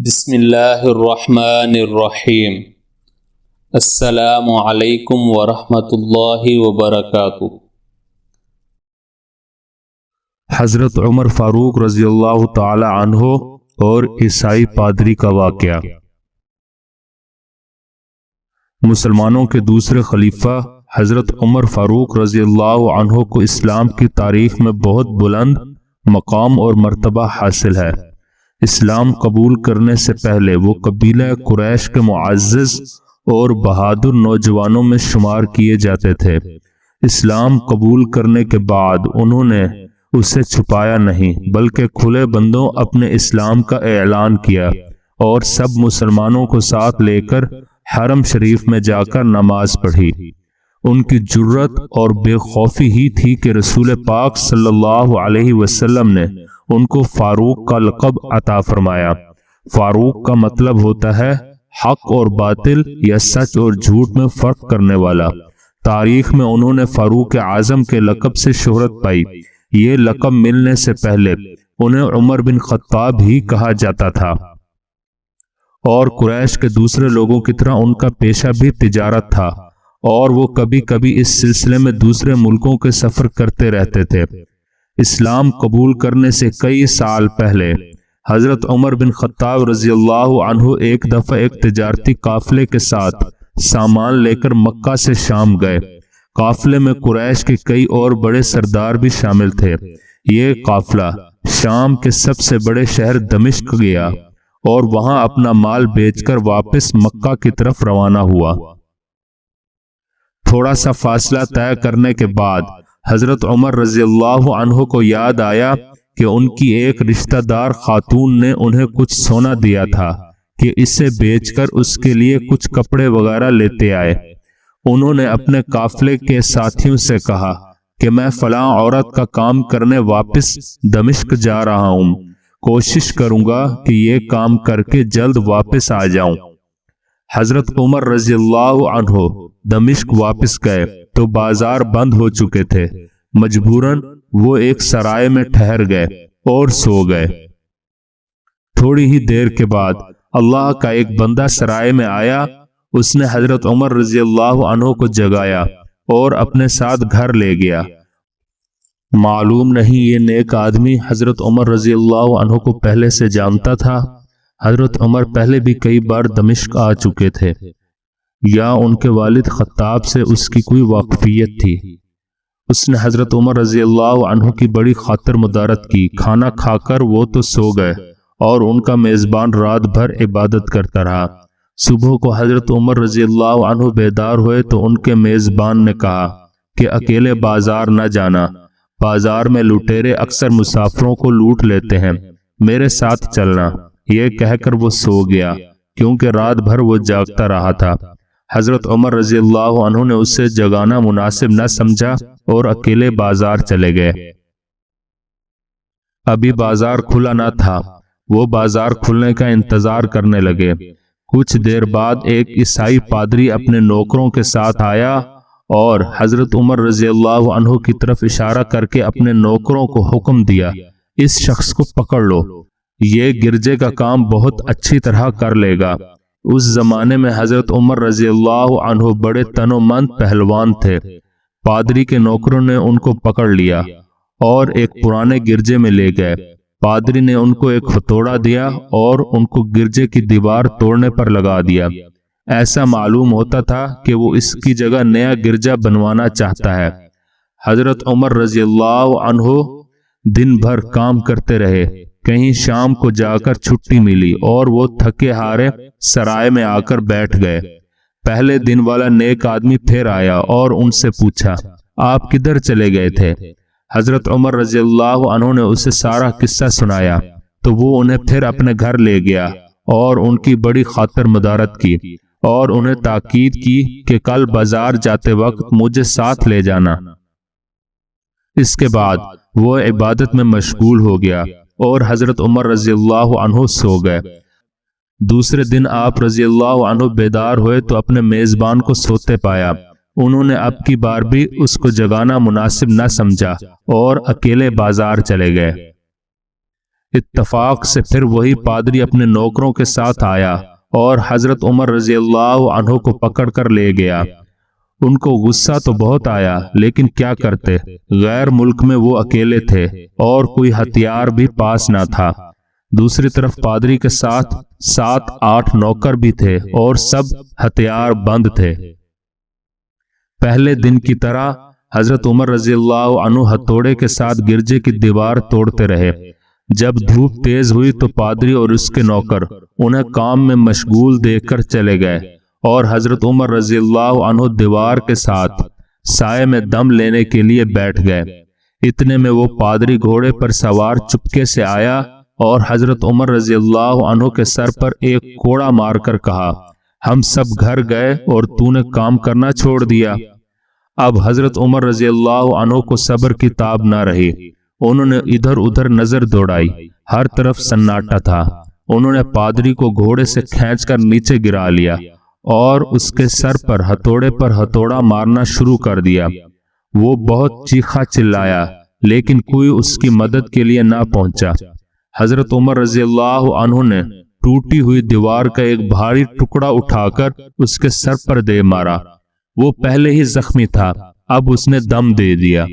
بسم اللہ الرحمن الرحیم۔ السلام علیکم ورحمۃ اللہ وبرکاتہ۔ حضرت عمر فاروق رضی اللہ تعالی عنہ اور عیسائی پادری کا واقعہ۔ مسلمانوں کے دوسرے خلیفہ حضرت عمر فاروق رضی اللہ عنہ کو اسلام کی تاریخ میں بہت بلند مقام اور مرتبہ حاصل ہے۔ اسلام قبول کرنے سے پہلے وہ قبیلہ قریش کے معزز اور بہادر نوجوانوں میں شمار کیے جاتے تھے۔ اسلام قبول کرنے کے بعد انہوں نے اسے چھپایا نہیں بلکہ کھلے بندوں اپنے اسلام کا اعلان کیا اور سب مسلمانوں کو ساتھ لے کر حرم شریف میں جا کر نماز پڑھی۔ ان کی جرت اور بے خوفی ہی تھی کہ رسول پاک صلی اللہ علیہ وسلم نے ان کو فاروق کا لقب عطا فرمایا۔ فاروق کا مطلب ہوتا ہے حق اور باطل یا سچ اور جھوٹ میں فرق کرنے والا۔ تاریخ میں انہوں نے فاروق اعظم کے لقب سے شہرت پائی۔ یہ لقب ملنے سے پہلے انہیں عمر بن خطاب ہی کہا جاتا تھا، اور قریش کے دوسرے لوگوں کی طرح ان کا پیشہ بھی تجارت تھا، اور وہ کبھی کبھی اس سلسلے میں دوسرے ملکوں کے سفر کرتے رہتے تھے۔ اسلام قبول کرنے سے کئی سال پہلے حضرت عمر بن خطاب رضی اللہ عنہ ایک دفعہ ایک تجارتی قافلے کے ساتھ سامان لے کر مکہ سے شام گئے۔ قافلے میں قریش کے کئی اور بڑے سردار بھی شامل تھے۔ یہ قافلہ شام کے سب سے بڑے شہر دمشق گیا اور وہاں اپنا مال بیچ کر واپس مکہ کی طرف روانہ ہوا۔ تھوڑا سا فاصلہ طے کرنے کے بعد حضرت عمر رضی اللہ عنہ کو یاد آیا کہ ان کی ایک رشتہ دار خاتون نے انہیں کچھ سونا دیا تھا کہ اسے بیچ کر اس کے لیے کچھ کپڑے وغیرہ لیتے آئے۔ انہوں نے اپنے قافلے کے ساتھیوں سے کہا کہ میں فلاں عورت کا کام کرنے واپس دمشق جا رہا ہوں، کوشش کروں گا کہ یہ کام کر کے جلد واپس آ جاؤں۔ حضرت عمر رضی اللہ عنہ دمشق واپس گئے تو بازار بند ہو چکے تھے۔ مجبوراً وہ ایک سرائے میں ٹھہر گئے اور سو گئے۔ تھوڑی ہی دیر کے بعد اللہ کا ایک بندہ سرائے میں آیا۔ اس نے حضرت عمر رضی اللہ عنہ کو جگایا اور اپنے ساتھ گھر لے گیا۔ معلوم نہیں یہ نیک آدمی حضرت عمر رضی اللہ عنہ کو پہلے سے جانتا تھا۔ حضرت عمر پہلے بھی کئی بار دمشق آ چکے تھے، یا ان کے والد خطاب سے اس کی کوئی واقفیت تھی۔ اس نے حضرت عمر رضی اللہ عنہ کی بڑی خاطر مدارت کی۔ کھانا کھا کر وہ تو سو گئے اور ان کا میزبان رات بھر عبادت کرتا رہا۔ صبح کو حضرت عمر رضی اللہ عنہ بیدار ہوئے تو ان کے میزبان نے کہا کہ اکیلے بازار نہ جانا، بازار میں لٹیرے اکثر مسافروں کو لوٹ لیتے ہیں، میرے ساتھ چلنا۔ یہ کہہ کر وہ سو گیا کیونکہ رات بھر وہ جاگتا رہا تھا۔ حضرت عمر رضی اللہ عنہ نے اسے جگانا مناسب نہ سمجھا اور اکیلے بازار چلے گئے۔ ابھی بازار کھلا نہ تھا، وہ بازار کھلنے کا انتظار کرنے لگے۔ کچھ دیر بعد ایک عیسائی پادری اپنے نوکروں کے ساتھ آیا اور حضرت عمر رضی اللہ عنہ کی طرف اشارہ کر کے اپنے نوکروں کو حکم دیا، اس شخص کو پکڑ لو، یہ گرجے کا کام بہت اچھی طرح کر لے گا۔ اس زمانے میں حضرت عمر رضی اللہ عنہ بڑے تن و من پہلوان تھے۔ پادری کے نوکروں نے ان کو پکڑ لیا اور ایک پرانے گرجے میں لے گئے۔ پادری نے ان کو ایک ہتھوڑا دیا اور ان کو گرجے کی دیوار توڑنے پر لگا دیا۔ ایسا معلوم ہوتا تھا کہ وہ اس کی جگہ نیا گرجا بنوانا چاہتا ہے۔ حضرت عمر رضی اللہ عنہ دن بھر کام کرتے رہے۔ کہیں شام کو جا کر چھٹی ملی اور وہ تھکے ہارے سرائے میں آ کر بیٹھ گئے۔ پہلے دن والا نیک آدمی پھر آیا اور ان سے پوچھا، آپ کدھر چلے گئے تھے؟ حضرت عمر رضی اللہ عنہ نے اسے سارا قصہ سنایا تو وہ انہیں پھر اپنے گھر لے گیا اور ان کی بڑی خاطر مدارت کی اور انہیں تاکید کی کہ کل بازار جاتے وقت مجھے ساتھ لے جانا۔ اس کے بعد وہ عبادت میں مشغول ہو گیا اور حضرت عمر رضی اللہ عنہ سو گئے۔ دوسرے دن آپ رضی اللہ عنہ بیدار ہوئے تو اپنے میزبان کو سوتے پایا۔ انہوں نے اب کی بار بھی اس کو جگانا مناسب نہ سمجھا اور اکیلے بازار چلے گئے۔ اتفاق سے پھر وہی پادری اپنے نوکروں کے ساتھ آیا اور حضرت عمر رضی اللہ عنہ کو پکڑ کر لے گیا۔ ان کو غصہ تو بہت آیا، لیکن کیا کرتے، غیر ملک میں وہ اکیلے تھے اور کوئی ہتھیار بھی پاس نہ تھا۔ دوسری طرف پادری کے ساتھ 7-8 نوکر بھی تھے اور سب ہتھیار بند تھے۔ پہلے دن کی طرح حضرت عمر رضی اللہ عنہ ہتھوڑے کے ساتھ گرجے کی دیوار توڑتے رہے۔ جب دھوپ تیز ہوئی تو پادری اور اس کے نوکر انہیں کام میں مشغول دیکھ کر چلے گئے اور حضرت عمر رضی اللہ عنہ دیوار کے ساتھ سائے میں دم لینے کے لیے بیٹھ گئے۔ اتنے میں وہ پادری گھوڑے پر سوار چپکے سے آیا اور حضرت عمر رضی اللہ عنہ کے سر پر ایک کوڑا مار کر کہا، ہم سب گھر گئے اور تو نے کام کرنا چھوڑ دیا۔ اب حضرت عمر رضی اللہ عنہ کو صبر کی تاب نہ رہی۔ انہوں نے ادھر ادھر نظر دوڑائی، ہر طرف سناٹا تھا۔ انہوں نے پادری کو گھوڑے سے کھینچ کر نیچے گرا لیا اور اس کے سر پر ہتھوڑا مارنا شروع کر دیا۔ وہ بہت چیخا چلایا، لیکن کوئی اس کی مدد کے لیے نہ پہنچا۔ حضرت عمر رضی اللہ عنہ نے ٹوٹی ہوئی دیوار کا ایک بھاری ٹکڑا اٹھا کر اس کے سر پر دے مارا۔ وہ پہلے ہی زخمی تھا، اب اس نے دم دے دیا۔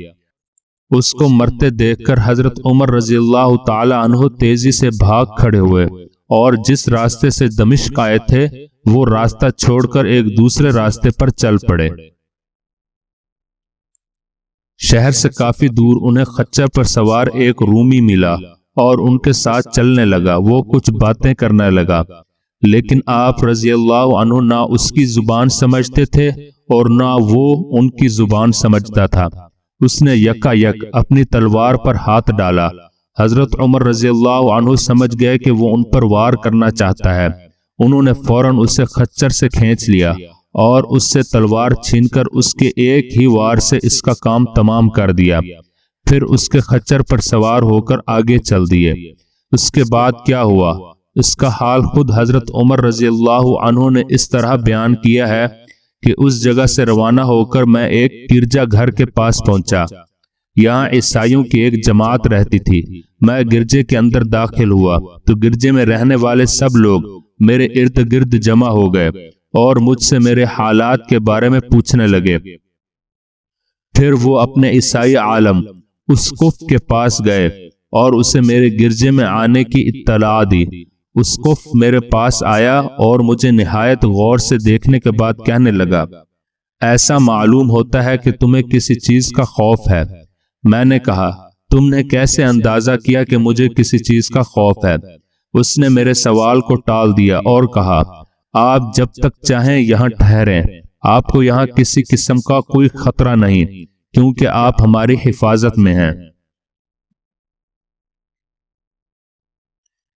اس کو مرتے دیکھ کر حضرت عمر رضی اللہ تعالی عنہ تیزی سے بھاگ کھڑے ہوئے اور جس راستے سے دمشق آئے تھے وہ راستہ چھوڑ کر ایک دوسرے راستے پر چل پڑے۔ شہر سے کافی دور انہیں خچر پر سوار ایک رومی ملا اور ان کے ساتھ چلنے لگا۔ وہ کچھ باتیں کرنے لگا، لیکن آپ رضی اللہ عنہ نہ اس کی زبان سمجھتے تھے اور نہ وہ ان کی زبان سمجھتا تھا۔ اس نے یکا یک اپنی تلوار پر ہاتھ ڈالا۔ حضرت عمر رضی اللہ عنہ سمجھ گئے کہ وہ ان پر وار کرنا چاہتا ہے۔ انہوں نے فوراً اسے خچر سے کھینچ لیا اور اس سے تلوار چھین کر اس کے ایک ہی وار سے اس کا کام تمام کر دیا۔ پھر اس کے خچر پر سوار ہو کر آگے چل دیے۔ اس کے بعد کیا ہوا، اس کا حال خود حضرت عمر رضی اللہ عنہ نے اس طرح بیان کیا ہے کہ اس جگہ سے روانہ ہو کر میں ایک گرجا گھر کے پاس پہنچا۔ یہاں عیسائیوں کی ایک جماعت رہتی تھی۔ میں گرجے کے اندر داخل ہوا تو گرجے میں رہنے والے سب لوگ میرے ارد گرد جمع ہو گئے اور مجھ سے میرے حالات کے بارے میں پوچھنے لگے۔ پھر وہ اپنے عیسائی عالم اسقف کے پاس گئے اور اسے میرے گرجے میں آنے کی اطلاع دی۔ اسقف میرے پاس آیا اور مجھے نہایت غور سے دیکھنے کے بعد کہنے لگا، ایسا معلوم ہوتا ہے کہ تمہیں کسی چیز کا خوف ہے۔ میں نے کہا، تم نے کیسے اندازہ کیا کہ مجھے کسی چیز کا خوف ہے؟ اس نے میرے سوال کو ٹال دیا اور کہا، آپ جب تک چاہیں یہاں ٹھہریں، آپ کو یہاں کسی قسم کا کوئی خطرہ نہیں، کیونکہ آپ ہماری حفاظت میں ہیں۔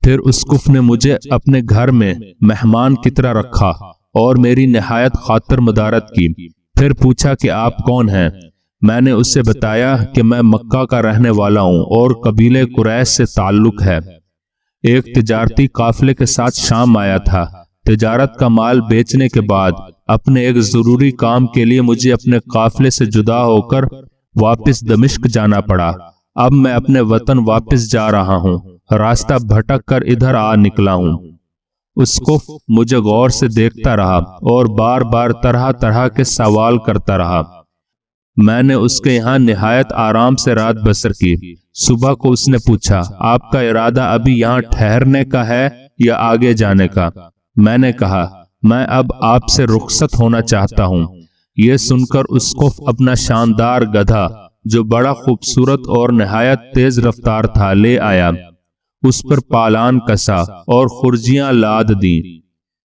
پھر اسقف نے مجھے اپنے گھر میں مہمان کی طرح رکھا اور میری نہایت خاطر مدارت کی۔ پھر پوچھا کہ آپ کون ہیں؟ میں نے اسے بتایا کہ میں مکہ کا رہنے والا ہوں اور قبیلے قریش سے تعلق ہے۔ ایک تجارتی قافلے کے ساتھ شام آیا تھا۔ تجارت کا مال بیچنے کے بعد اپنے ایک ضروری کام کے لیے مجھے اپنے قافلے سے جدا ہو کر واپس دمشق جانا پڑا۔ اب میں اپنے وطن واپس جا رہا ہوں، راستہ بھٹک کر ادھر آ نکلا ہوں۔ اسقف مجھے غور سے دیکھتا رہا اور بار بار طرح طرح کے سوال کرتا رہا۔ میں نے اس کے یہاں نہایت آرام سے رات بسر کی۔ صبح کو اس نے پوچھا، آپ کا ارادہ ابھی یہاں ٹھہرنے کا ہے یا آگے جانے کا؟ میں نے کہا، میں اب آپ سے رخصت ہونا چاہتا ہوں۔ یہ سن کر اسقف اپنا شاندار گدھا، جو بڑا خوبصورت اور نہایت تیز رفتار تھا، لے آیا۔ اس پر پالان کسا اور خرجیاں لاد دیں،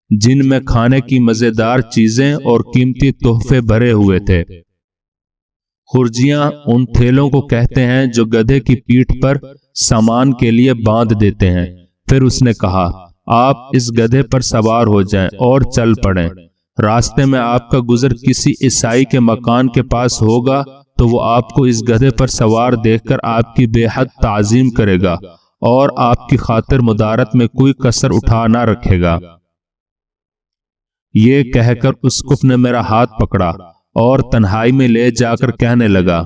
جن میں کھانے کی مزیدار چیزیں اور قیمتی تحفے بھرے ہوئے تھے۔ خرجیاں ان تھیلوں کو کہتے ہیں جو گدھے کی پیٹھ پر سامان کے لیے باندھ دیتے ہیں۔ پھر اس نے کہا، آپ اس گدھے پر سوار ہو جائیں اور چل پڑیں۔ راستے میں آپ کا گزر کسی عیسائی کے مکان کے پاس ہوگا تو وہ آپ کو اس گدھے پر سوار دیکھ کر آپ کی بے حد تعظیم کرے گا اور آپ کی خاطر مدارت میں کوئی کسر اٹھا نہ رکھے گا۔ یہ کہہ کر اسقف نے میرا ہاتھ پکڑا اور تنہائی میں لے جا کر کہنے لگا،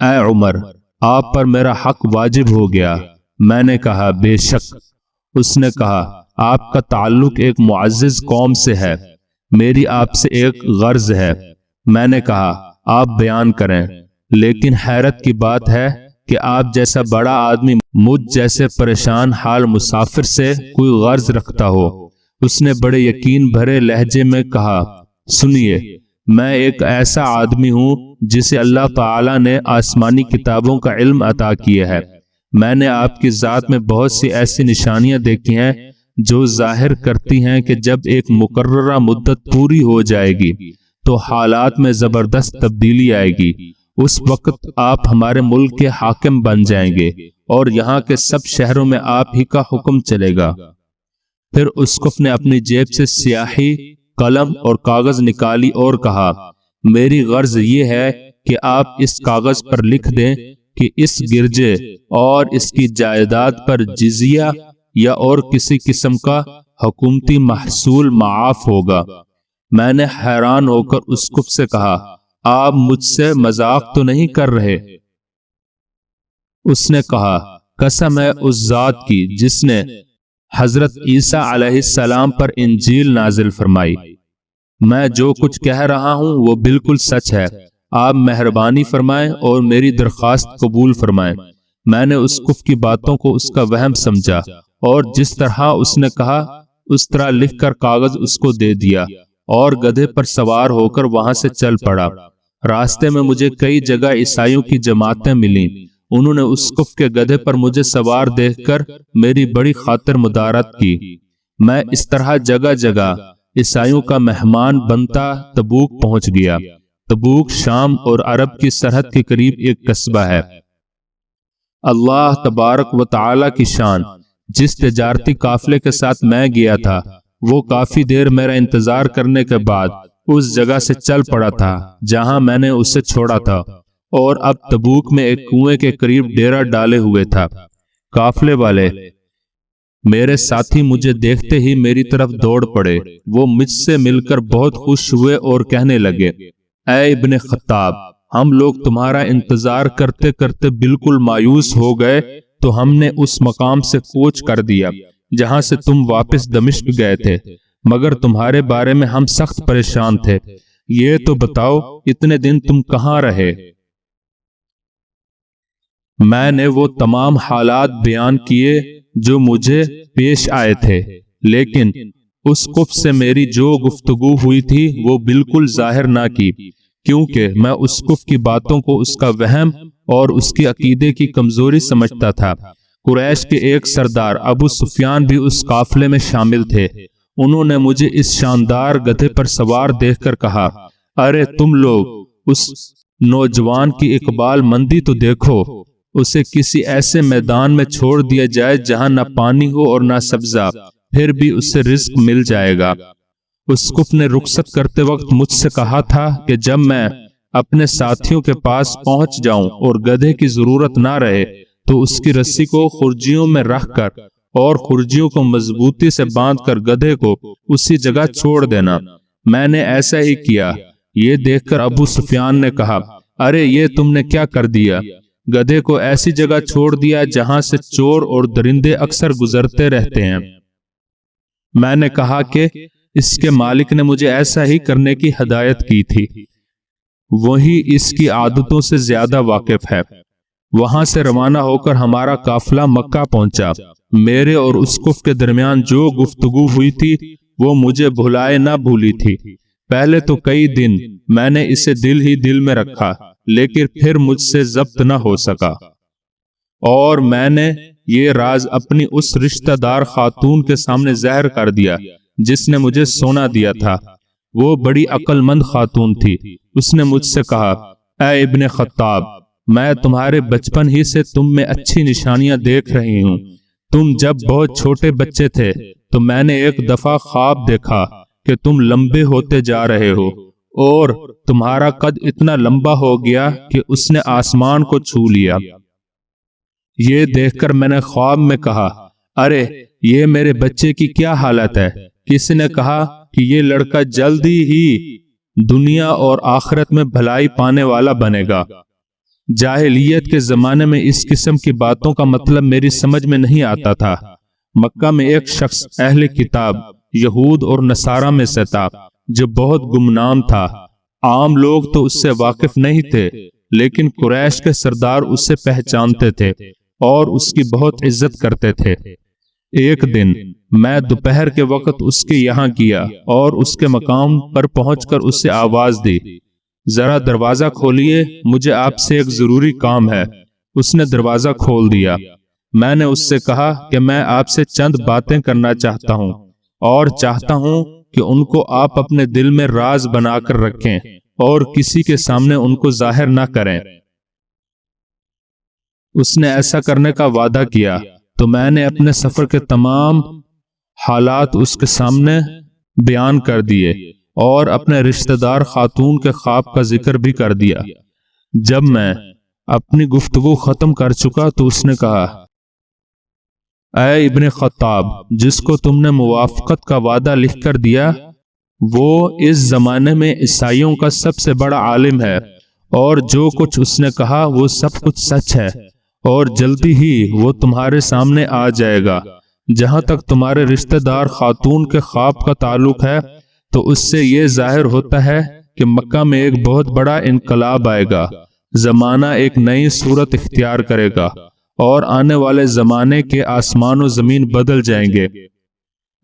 اے عمر، آپ پر میرا حق واجب ہو گیا۔ میں نے کہا بے شک۔ اس نے کہا آپ کا تعلق ایک معزز قوم سے ہے، میری آپ سے ایک غرض ہے۔ میں نے کہا آپ بیان کریں، لیکن حیرت کی بات ہے کہ آپ جیسا بڑا آدمی مجھ جیسے پریشان حال مسافر سے کوئی غرض رکھتا ہو۔ اس نے بڑے یقین بھرے لہجے میں کہا سنیے، میں ایک ایسا آدمی ہوں جسے اللہ تعالی نے آسمانی کتابوں کا علم عطا کیا ہے۔ میں نے آپ کی ذات میں بہت سی ایسی نشانیاں دیکھی ہیں جو ظاہر کرتی ہیں کہ جب ایک مقررہ مدت پوری ہو جائے گی تو حالات میں زبردست تبدیلی آئے گی۔ اس وقت آپ ہمارے ملک کے حاکم بن جائیں گے اور یہاں کے سب شہروں میں آپ ہی کا حکم چلے گا۔ پھر اسقف نے اپنی جیب سے سیاہی، قلم اور کاغذ نکالی اور کہا میری غرض یہ ہے کہ آپ اس کاغذ پر لکھ دیں کہ اس گرجے اور اس کی جائیداد پر جزیہ یا اور کسی قسم کا حکومتی محصول معاف ہوگا۔ میں نے حیران ہو کر اسقف سے کہا آپ مجھ سے مذاق تو نہیں کر رہے؟ اس نے کہا قسم ہے اس ذات کی جس نے حضرت عیسیٰ علیہ السلام پر انجیل نازل فرمائی، میں جو کچھ کہہ رہا ہوں وہ بالکل سچ ہے۔ آپ مہربانی فرمائیں اور میری درخواست قبول فرمائیں۔ میں نے اسقف کی باتوں کو اس کا وہم سمجھا اور جس طرح اس نے کہا اس طرح لکھ کر کاغذ اس کو دے دیا اور گدھے پر سوار ہو کر وہاں سے چل پڑا۔ راستے میں مجھے کئی جگہ عیسائیوں کی جماعتیں ملیں، انہوں نے اسقف کے گدھے پر مجھے سوار دیکھ کر میری بڑی خاطر مدارت کی۔ میں اس طرح جگہ جگہ عیسائیوں کا مہمان بنتا تبوک پہنچ گیا۔ تبوک شام اور عرب کی سرحد کے قریب ایک قصبہ ہے۔ اللہ تبارک و تعالی کی شان، جس تجارتی قافلے کے ساتھ میں گیا تھا وہ کافی دیر میرا انتظار کرنے کے بعد اس جگہ سے چل پڑا تھا جہاں میں نے اسے چھوڑا تھا، اور اب تبوک میں ایک کنویں کے قریب ڈیرا ڈالے ہوئے تھا۔ قافلے والے میرے ساتھی مجھے دیکھتے ہی میری طرف دوڑ پڑے۔ وہ مجھ سے مل کر بہت خوش ہوئے اور کہنے لگے اے ابن خطاب، ہم لوگ تمہارا انتظار کرتے کرتے بالکل مایوس ہو گئے تو ہم نے اس مقام سے کوچ کر دیا جہاں سے تم واپس دمشق گئے تھے، مگر تمہارے بارے میں ہم سخت پریشان تھے۔ یہ تو بتاؤ اتنے دن تم کہاں رہے؟ میں نے وہ تمام حالات بیان کیے جو مجھے پیش آئے تھے، لیکن اسقف سے میری جو گفتگو ہوئی تھی وہ بالکل ظاہر نہ کی، کیونکہ میں اسقف کی باتوں کو اس کا وہم اور اس کی عقیدے کی کمزوری سمجھتا تھا۔ قریش کے ایک سردار ابو سفیان بھی اس قافلے میں شامل تھے۔ انہوں نے مجھے اس شاندار گدھے پر سوار دیکھ کر کہا ارے تم لوگ اس نوجوان کی اقبال مندی تو دیکھو، اسے کسی ایسے میدان میں چھوڑ دیا جائے جہاں نہ پانی ہو اور نہ سبزہ، پھر بھی اسے رزق مل جائے گا۔ اسقف نے رخصت کرتے وقت مجھ سے کہا تھا کہ جب میں اپنے ساتھیوں کے پاس پہنچ جاؤں اور گدھے کی ضرورت نہ رہے تو اس کی رسی کو خرجیوں میں رکھ کر اور خرجیوں کو مضبوطی سے باندھ کر گدھے کو اسی جگہ چھوڑ دینا۔ میں نے ایسا ہی کیا۔ یہ دیکھ کر ابو سفیان نے کہا ارے یہ تم نے کیا کر دیا؟ گدھے کو ایسی جگہ چھوڑ دیا جہاں سے چور اور درندے اکثر گزرتے رہتے ہیں۔ میں نے کہا کہ اس کے مالک نے مجھے ایسا ہی کرنے کی ہدایت کی تھی، وہی اس کی عادتوں سے زیادہ واقف ہے۔ وہاں سے روانہ ہو کر ہمارا قافلہ مکہ پہنچا۔ میرے اور اسقف کے درمیان جو گفتگو ہوئی تھی وہ مجھے بھلائے نہ بھولی تھی۔ پہلے تو کئی دن میں نے اسے دل ہی دل میں رکھا، لیکن پھر مجھ سے ضبط نہ ہو سکا، اور میں نے یہ راز اپنی اس رشتہ دار خاتون کے سامنے ظاہر کر دیا جس نے مجھے سونا دیا تھا۔ وہ بڑی عقل مند خاتون تھی۔ اس نے مجھ سے کہا اے ابن خطاب، میں تمہارے بچپن ہی سے تم میں اچھی نشانیاں دیکھ رہی ہوں۔ تم جب بہت چھوٹے بچے تھے تو میں نے ایک دفعہ خواب دیکھا کہ تم لمبے ہوتے جا رہے ہو اور تمہارا قد اتنا لمبا ہو گیا کہ اس نے آسمان کو چھو لیا۔ یہ دیکھ کر میں نے خواب میں کہا ارے یہ میرے بچے کی کیا حالت ہے؟ کسی نے کہا کہ یہ لڑکا جلدی ہی دنیا اور آخرت میں بھلائی پانے والا بنے گا۔ جاہلیت کے زمانے میں اس قسم کی باتوں کا مطلب میری سمجھ میں نہیں آتا تھا۔ مکہ میں ایک شخص اہل کتاب یہود اور نصارہ میں سے تھا جو بہت گمنام تھا۔ عام لوگ تو اس سے واقف نہیں تھے، لیکن قریش کے سردار اسے پہچانتے تھے اور اس کی بہت عزت کرتے تھے۔ ایک دن میں دوپہر کے وقت اس کے یہاں گیا اور اس کے مقام پر پہنچ کر اسے آواز دی، ذرا دروازہ کھولیے، مجھے آپ سے ایک ضروری کام ہے۔ اس نے دروازہ کھول دیا۔ میں نے اس سے کہا کہ میں آپ سے چند باتیں کرنا چاہتا ہوں اور چاہتا ہوں کہ ان کو آپ اپنے دل میں راز بنا کر رکھیں اور کسی کے سامنے ان کو ظاہر نہ کریں۔ اس نے ایسا کرنے کا وعدہ کیا تو میں نے اپنے سفر کے تمام حالات اس کے سامنے بیان کر دیے اور اپنے رشتہ دار خاتون کے خواب کا ذکر بھی کر دیا۔ جب میں اپنی گفتگو ختم کر چکا تو اس نے کہا، اے ابن خطاب، جس کو تم نے موافقت کا وعدہ لکھ کر دیا وہ اس زمانے میں عیسائیوں کا سب سے بڑا عالم ہے، اور جو کچھ اس نے کہا وہ سب کچھ سچ ہے، اور جلدی ہی وہ تمہارے سامنے آ جائے گا۔ جہاں تک تمہارے رشتہ دار خاتون کے خواب کا تعلق ہے تو اس سے یہ ظاہر ہوتا ہے کہ مکہ میں ایک بہت بڑا انقلاب آئے گا، زمانہ ایک نئی صورت اختیار کرے گا اور آنے والے زمانے کے آسمان و زمین بدل جائیں گے۔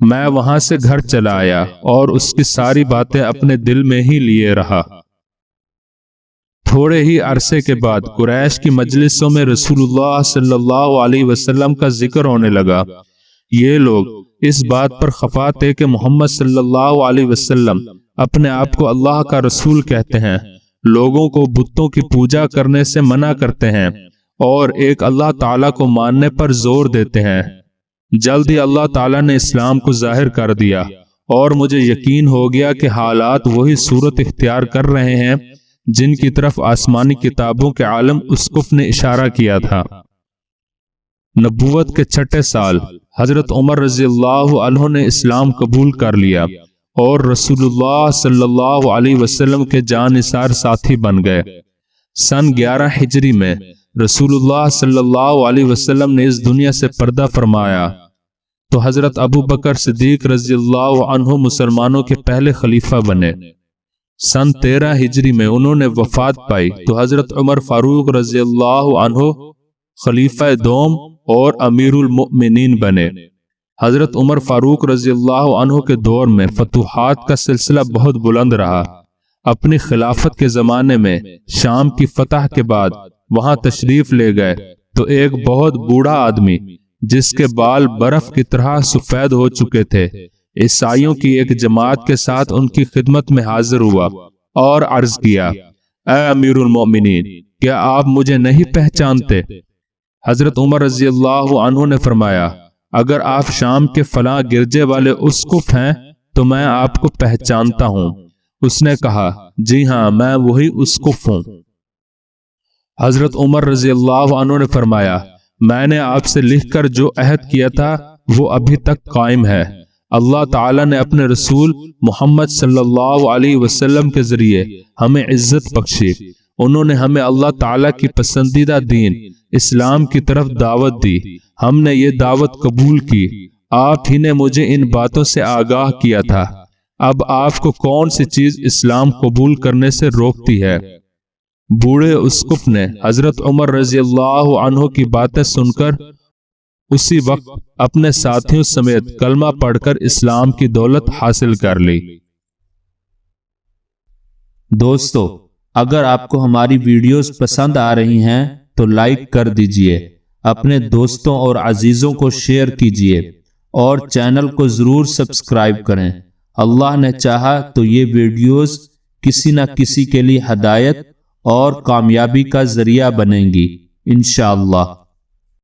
میں وہاں سے گھر چلا آیا اور اس کی ساری باتیں اپنے دل میں ہی لیے رہا۔ تھوڑے ہی عرصے کے بعد قریش کی مجلسوں میں رسول اللہ صلی اللہ علیہ وسلم کا ذکر ہونے لگا۔ یہ لوگ اس بات پر خفا تھے کہ محمد صلی اللہ علیہ وسلم اپنے آپ کو اللہ کا رسول کہتے ہیں، لوگوں کو بتوں کی پوجا کرنے سے منع کرتے ہیں اور ایک اللہ تعالیٰ کو ماننے پر زور دیتے ہیں۔ جلد ہی اللہ تعالیٰ نے اسلام کو ظاہر کر دیا اور مجھے یقین ہو گیا کہ حالات وہی صورت اختیار کر رہے ہیں جن کی طرف آسمانی کتابوں کے عالم اسقف نے اشارہ کیا تھا۔ نبوت کے چھٹے سال حضرت عمر رضی اللہ عنہ نے اسلام قبول کر لیا اور رسول اللہ صلی اللہ علیہ وسلم کے جانثار ساتھی بن گئے۔ سن 11 ہجری میں رسول اللہ صلی اللہ علیہ وسلم نے اس دنیا سے پردہ فرمایا تو حضرت ابو بکر صدیق رضی اللہ عنہ مسلمانوں کے پہلے خلیفہ بنے۔ سن 13 ہجری میں انہوں نے وفات پائی تو حضرت عمر فاروق رضی اللہ عنہ خلیفہ دوم اور امیر المؤمنین بنے۔ حضرت عمر فاروق رضی اللہ عنہ کے دور میں فتوحات کا سلسلہ بہت بلند رہا۔ اپنی خلافت کے زمانے میں شام کی فتح کے بعد وہاں تشریف لے گئے تو ایک بہت بوڑھا آدمی جس کے بال برف کی طرح سفید ہو چکے تھے عیسائیوں کی ایک جماعت کے ساتھ ان کی خدمت میں حاضر ہوا اور عرض کیا، اے امیر المومنین، کیا آپ مجھے نہیں پہچانتے؟ حضرت عمر رضی اللہ عنہ نے فرمایا، اگر آپ شام کے فلاں گرجے والے اسقف ہیں تو میں آپ کو پہچانتا ہوں۔ اس نے کہا، جی ہاں، میں وہی اسقف ہوں۔ حضرت عمر رضی اللہ عنہ نے فرمایا، میں نے آپ سے لکھ کر جو عہد کیا تھا وہ ابھی تک قائم ہے۔ اللہ تعالیٰ نے اپنے رسول محمد صلی اللہ علیہ وسلم کے ذریعے ہمیں عزت بخشی۔ انہوں نے ہمیں اللہ تعالیٰ کی پسندیدہ دین اسلام کی طرف دعوت دی، ہم نے یہ دعوت قبول کی۔ آپ ہی نے مجھے ان باتوں سے آگاہ کیا تھا، اب آپ کو کون سی چیز اسلام قبول کرنے سے روکتی ہے؟ بوڑھے اسقف نے حضرت عمر رضی اللہ عنہ کی باتیں سن کر اسی وقت اپنے ساتھیوں سمیت کلمہ پڑھ کر اسلام کی دولت حاصل کر لی۔ دوستو، اگر آپ کو ہماری ویڈیوز پسند آ رہی ہیں تو لائک کر دیجئے، اپنے دوستوں اور عزیزوں کو شیئر کیجئے اور چینل کو ضرور سبسکرائب کریں۔ اللہ نے چاہا تو یہ ویڈیوز کسی نہ کسی کے لیے ہدایت اور کامیابی کا ذریعہ بنیں گی انشاءاللہ۔